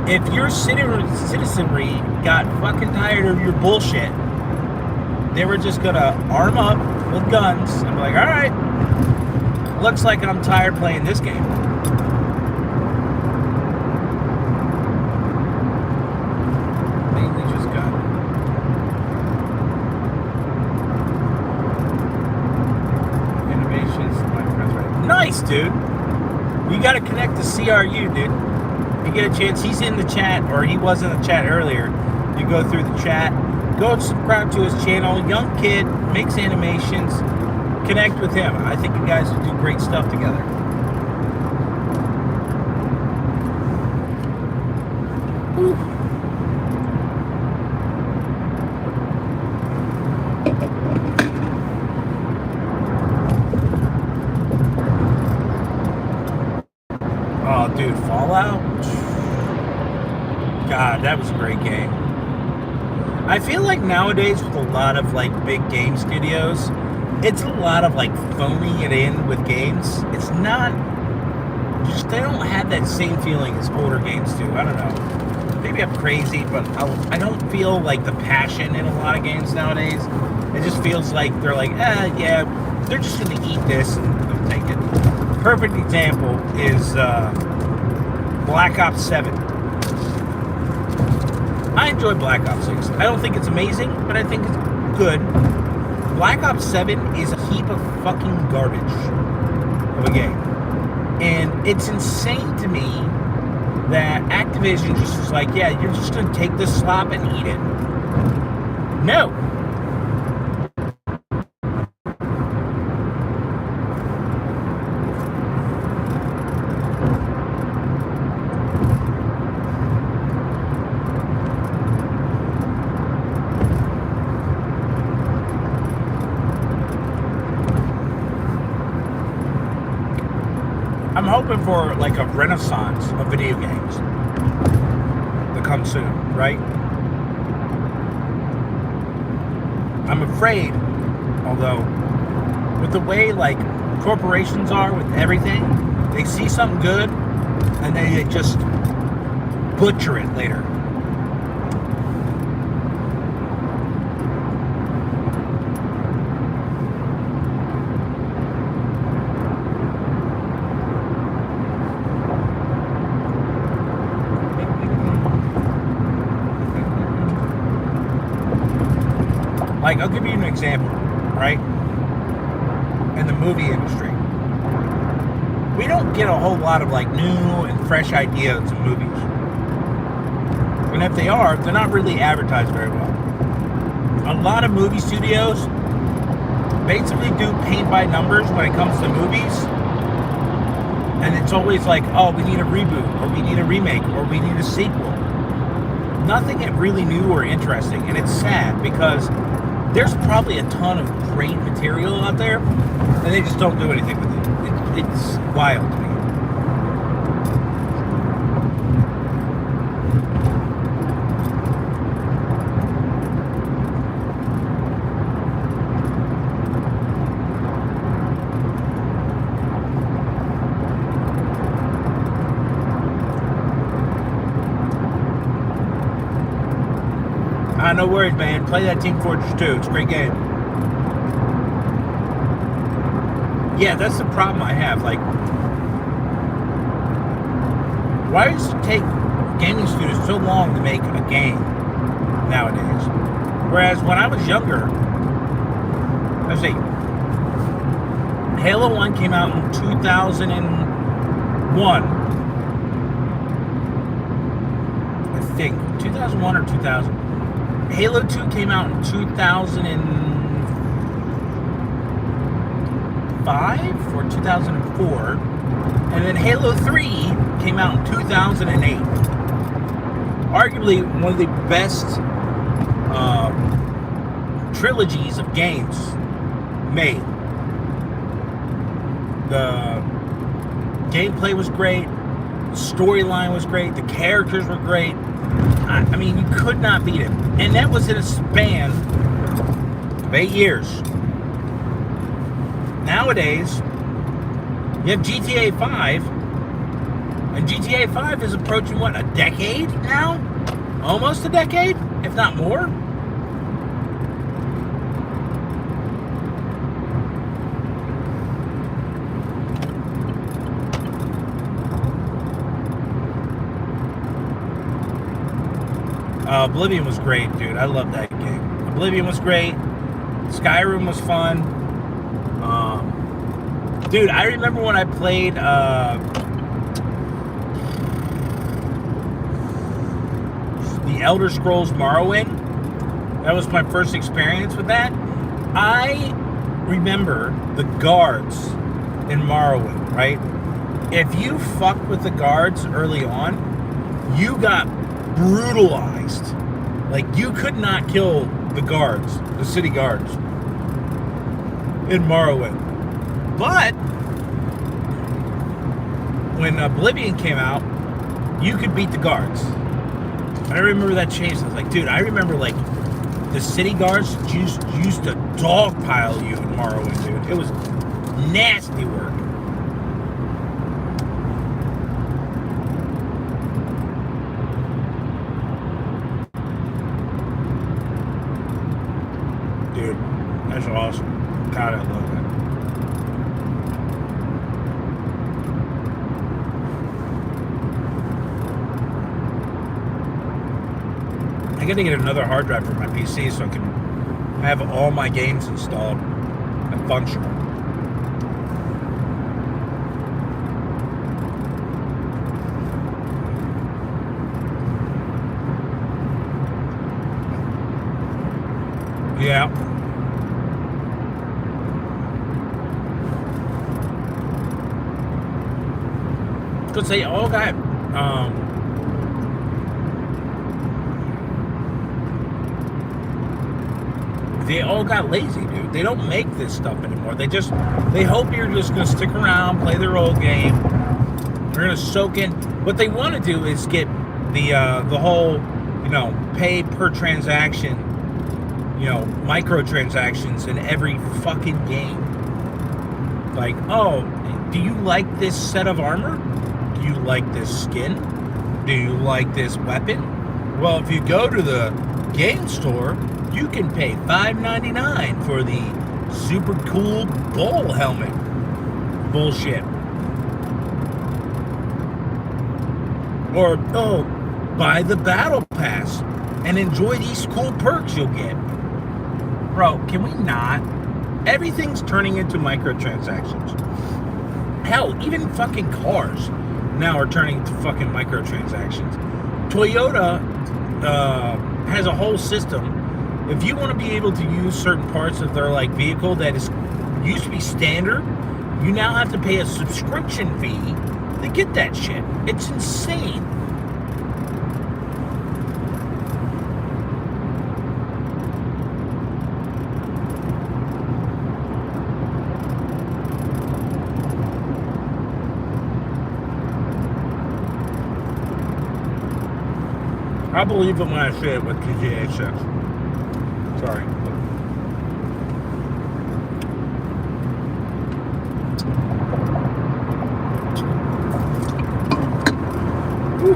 if your citizenry got fucking tired of your bullshit, they were just gonna arm up with guns and be like, all right, looks like I'm tired playing this game. Mainly just got innovations, my friends, right? Nice, dude. You gotta connect to CRU, dude. You get a chance, he's in the chat, or he was in the chat earlier. You go through the chat. Go and subscribe to his channel. Young kid, makes animations. Connect with him. I think you guys will do great stuff together. Whew. Oh, dude, Fallout? God, that was a great game. I feel like nowadays with a lot of like big game studios, it's a lot of like phoning it in with games. It's not, just they don't have that same feeling as older games do. I don't know. Maybe I'm crazy, but I don't feel like the passion in a lot of games nowadays. It just feels like they're like, yeah, they're just going to eat this and they'll take it. Perfect example is Black Ops 7. I enjoy Black Ops 6. I don't think it's amazing, but I think it's good. Black Ops 7 is a heap of fucking garbage of a game. And it's insane to me that Activision just was like, yeah, you're just going to take this slop and eat it. No. I'm hoping for like a renaissance of video games to come soon, right? I'm afraid, although, with the way like corporations are with everything, they see something good and they just butcher it later. Like, I'll give you an example, right? In the movie industry, we don't get a whole lot of like new and fresh ideas in movies. And if they are, they're not really advertised very well. A lot of movie studios basically do paint by numbers when it comes to movies. And it's always like, oh, we need a reboot, or we need a remake, or we need a sequel. Nothing really new or interesting. And it's sad because there's probably a ton of great material out there, and they just don't do anything with it. It's wild to me. No worries, man. Play that Team Fortress 2. It's a great game. Yeah, that's the problem I have. Like, why does it take gaming studios so long to make a game nowadays? Whereas when I was younger, let's see, Halo 1 came out in 2001. I think 2001 or 2000. Halo 2 came out in 2005 or 2004, and then Halo 3 came out in 2008. Arguably one of the best trilogies of games made. The gameplay was great, the storyline was great, the characters were great. I mean, you could not beat it. And that was in a span of 8 years. Nowadays, you have GTA 5, and GTA 5 is approaching, what, a decade now? Almost a decade, if not more. Oblivion was great, dude. I love that game. Oblivion was great. Skyrim was fun. Dude, I remember when I played the Elder Scrolls Morrowind. That was my first experience with that. I remember the guards in Morrowind, right? If you fucked with the guards early on, you got brutalized. Like, you could not kill the guards, the city guards in Morrowind. But when Oblivion came out, you could beat the guards. I remember that changed. I was like, dude, I remember like the city guards used to dogpile you in Morrowind, dude. It was nasty work. Dude, that's awesome. God, I love that. I gotta get another hard drive for my PC so I can have all my games installed and functional. Yeah. Because they all got lazy, dude. They don't make this stuff anymore. They hope you're just gonna stick around, play their old game. They're gonna soak in. What they want to do is get the whole, pay per transaction, microtransactions in every fucking game. Like, oh, do you like this set of armor? Do you like this skin? Do you like this weapon? Well, if you go to the game store, you can pay $5.99 for the super cool bull helmet. Bullshit. Or, oh, buy the battle pass and enjoy these cool perks you'll get. Bro, can we not? Everything's turning into microtransactions. Hell, even fucking cars now are turning into fucking microtransactions. Toyota has a whole system If you want to be able to use certain parts of their like vehicle that is used to be standard, you now have to pay a subscription fee to get that shit. It's insane. I believe it when I say it with GTA 6. Sorry. Whew.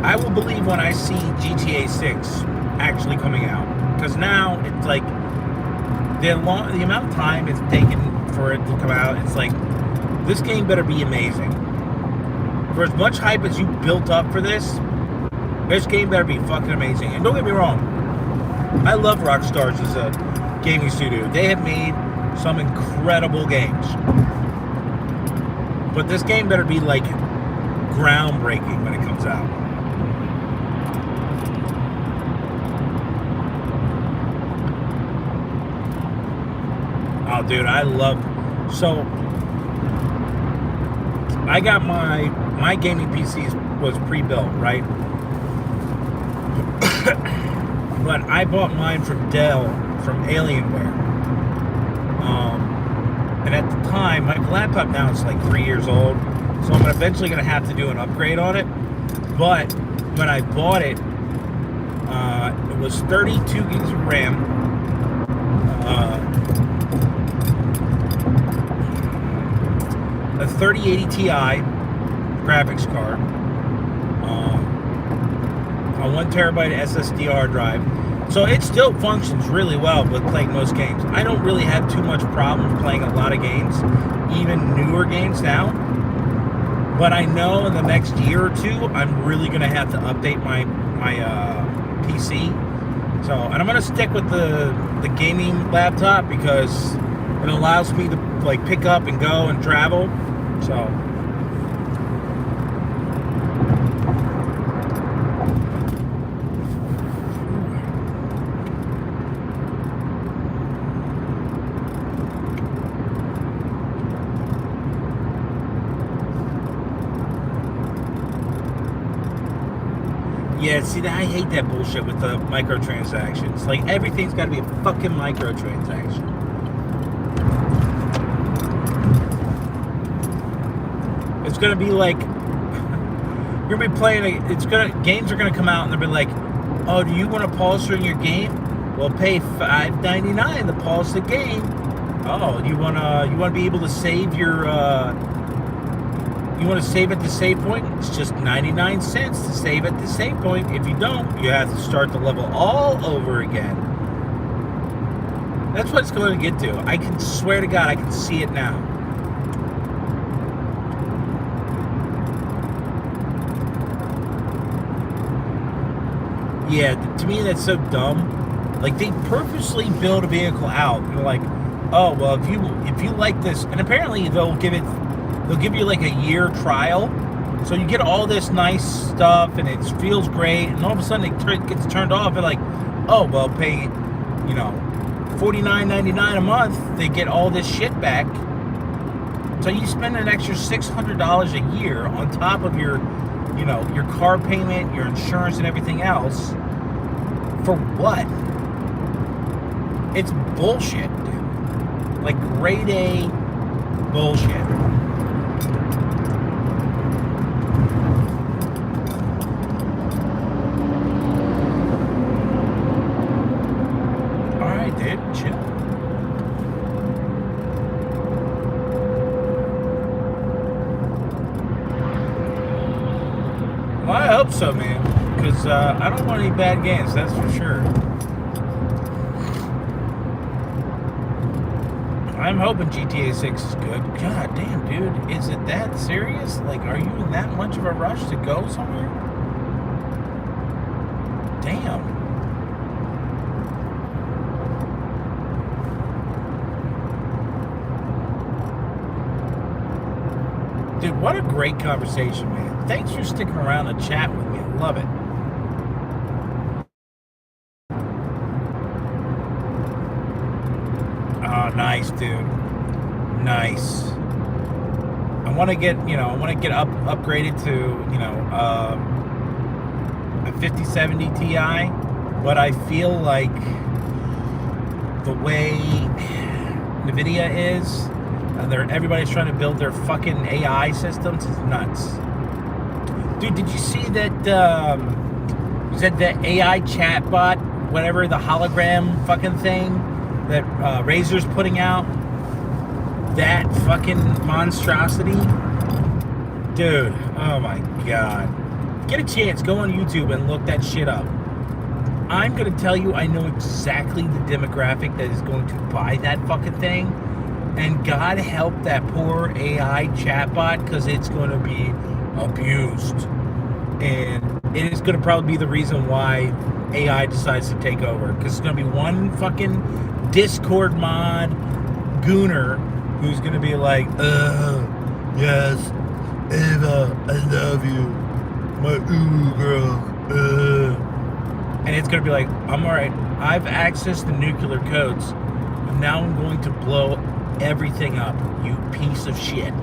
I will believe when I see GTA 6 actually coming out. Because now it's like the amount of time it's taken for it to come out, it's like, this game better be amazing. For as much hype as you built up for this game better be fucking amazing. And don't get me wrong, I love Rockstar as a gaming studio. They have made some incredible games. But this game better be like groundbreaking when it comes out. Oh, dude, I love... So, I got my gaming PC was pre-built, right? But I bought mine from Dell, from Alienware. And at the time, my laptop now is like 3 years old, so I'm eventually going to have to do an upgrade on it. But when I bought it, it was 32 gigs of RAM. A 3080 Ti graphics card, a 1 terabyte SSD hard drive. So it still functions really well with playing most games. I don't really have too much problem playing a lot of games, even newer games now. But I know in the next year or two, I'm really going to have to update my PC. So, and I'm going to stick with the gaming laptop because it allows me to like pick up and go and travel. So, yeah, see, I hate that bullshit with the microtransactions. Like, everything's got to be a fucking microtransaction. It's gonna be like you're gonna be playing. Games are gonna come out and they'll be like, "Oh, do you want to pause during your game? Well, pay $5.99 to pause the game. Oh, you wanna be able to save your you want to save at the save point? It's just 99 cents to save at the save point. If you don't, you have to start the level all over again." That's what it's going to get to. I can swear to God, I can see it now. Yeah, to me that's so dumb. Like, they purposely build a vehicle out. They're like, oh well, if you like this, and apparently they'll give you like a year trial, so you get all this nice stuff and it feels great, and all of a sudden it gets turned off. And like, oh well, pay $49.99 a month, they get all this shit back. So you spend an extra $600 a year on top of your car payment, your insurance, and everything else. For what? It's bullshit, dude. Like, grade A bullshit. Alright, dude, chill. Well, I hope so, man. Because I don't want any bad games, that's for sure. I'm hoping GTA 6 is good. God damn, dude. Is it that serious? Like, are you in that much of a rush to go somewhere? Damn. Dude, what a great great conversation, man. Thanks for sticking around and chat with me. I love it. Oh, nice, dude. Nice. I want to get, upgraded to, a 5070 Ti, but I feel like the way NVIDIA is, everybody's trying to build their fucking AI systems is nuts. Dude, did you see that, was that the AI chatbot, whatever, the hologram fucking thing that Razer's putting out? That fucking monstrosity? Dude, oh my god. Get a chance, go on YouTube and look that shit up. I'm gonna tell you, I know exactly the demographic that is going to buy that fucking thing. And God help that poor AI chatbot, because it's going to be abused. And it is going to probably be the reason why AI decides to take over. Because it's going to be one fucking Discord mod gooner who's going to be like, yes, Ava, I love you. My ooh girl. And it's going to be like, I'm alright. I've accessed the nuclear codes. And now I'm going to blow everything up, you piece of shit.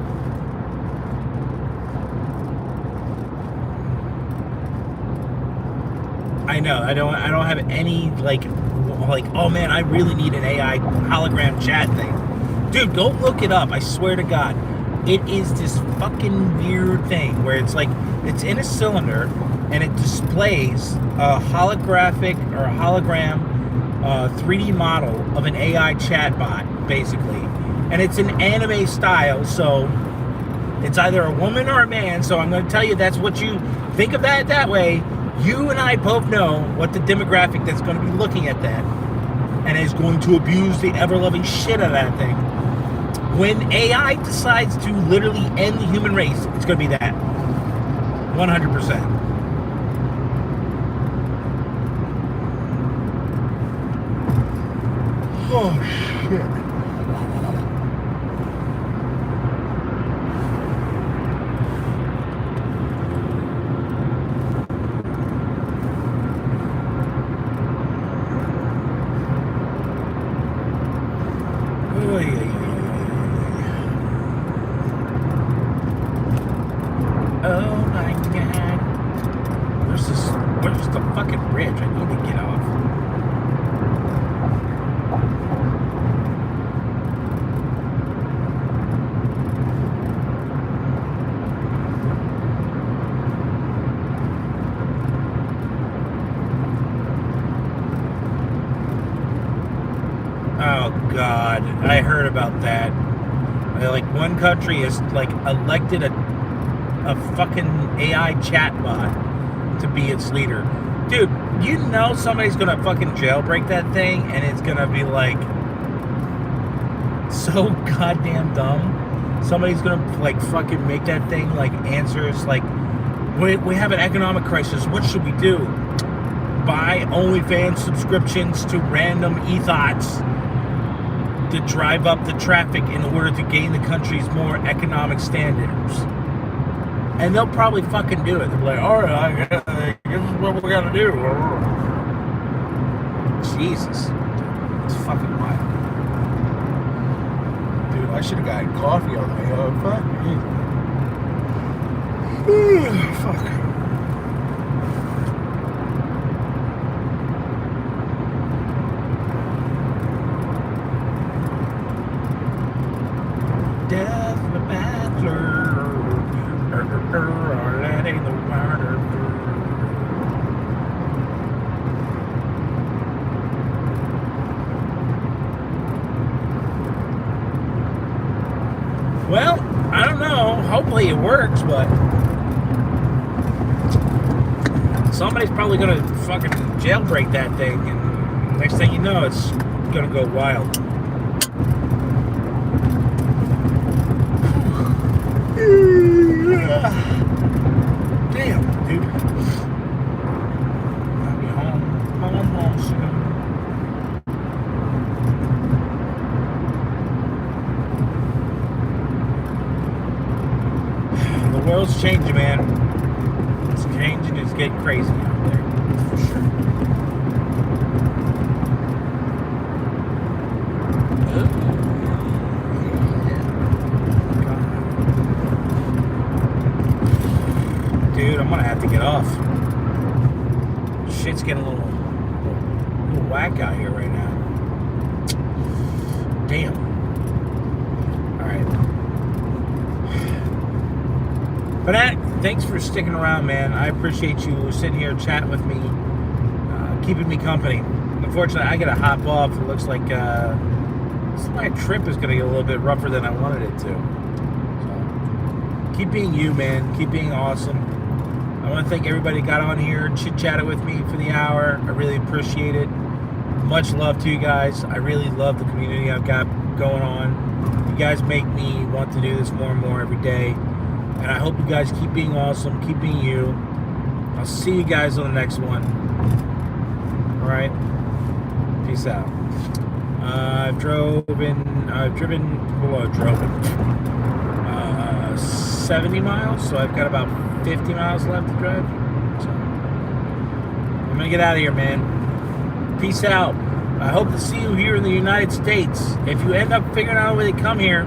I know, I don't have any like, oh man, I really need an AI hologram chat thing. Dude, go look it up, I swear to God. It is this fucking weird thing where it's like, it's in a cylinder and it displays a holographic or a hologram 3D model of an AI chatbot, basically. And it's an anime style, so it's either a woman or a man, so I'm going to tell you that's what you think of that way. You and I both know what the demographic that's going to be looking at that and is going to abuse the ever-loving shit out of that thing. When AI decides to literally end the human race, it's going to be that. 100%. Oh, shit. Oh my god. Where's the fucking bridge? I need to get off. Oh god, I heard about that. Like, one country has like elected a fucking AI chatbot to be its leader. Dude, you know somebody's gonna fucking jailbreak that thing and it's gonna be like so goddamn dumb. Somebody's gonna like fucking make that thing like answers like, we have an economic crisis, what should we do? Buy OnlyFans subscriptions to random e-thoughts to drive up the traffic in order to gain the country's more economic standards. And they'll probably fucking do it. They'll be like, alright, I guess this is what we gotta do. Jesus. It's fucking wild. Dude, I should have gotten coffee on the way home. Fuck. Fuck. Death the Bachelor. Letting the water through. Well, I don't know. Hopefully it works, but somebody's probably gonna fucking jailbreak that thing, and next thing you know, it's gonna go wild. Damn, dude. I'll be home soon. The world's changing, man. It's changing. It's getting crazy out there. That's for sure. Dude, I'm gonna have to get off. Shit's getting a little whack out here right now. Damn. Alright. But thanks for sticking around, man. I appreciate you sitting here chatting with me, keeping me company. Unfortunately, I gotta hop off. It looks like my trip is gonna get a little bit rougher than I wanted it to. So, keep being you, man. Keep being awesome. I want to thank everybody who got on here and chit-chatted with me for the hour. I really appreciate it. Much love to you guys. I really love the community I've got going on. You guys make me want to do this more and more every day. And I hope you guys keep being awesome, keep being you. I'll see you guys on the next one. All right? Peace out. I've driven 70 miles, so I've got about 50 miles left to drive. So I'm gonna get out of here, man. Peace out. I hope to see you here in the United States. If you end up figuring out a way to come here,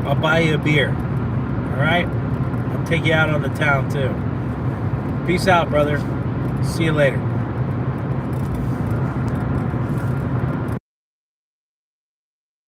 I'll buy you a beer. All right? I'll take you out on the town too. Peace out, brother. See you later.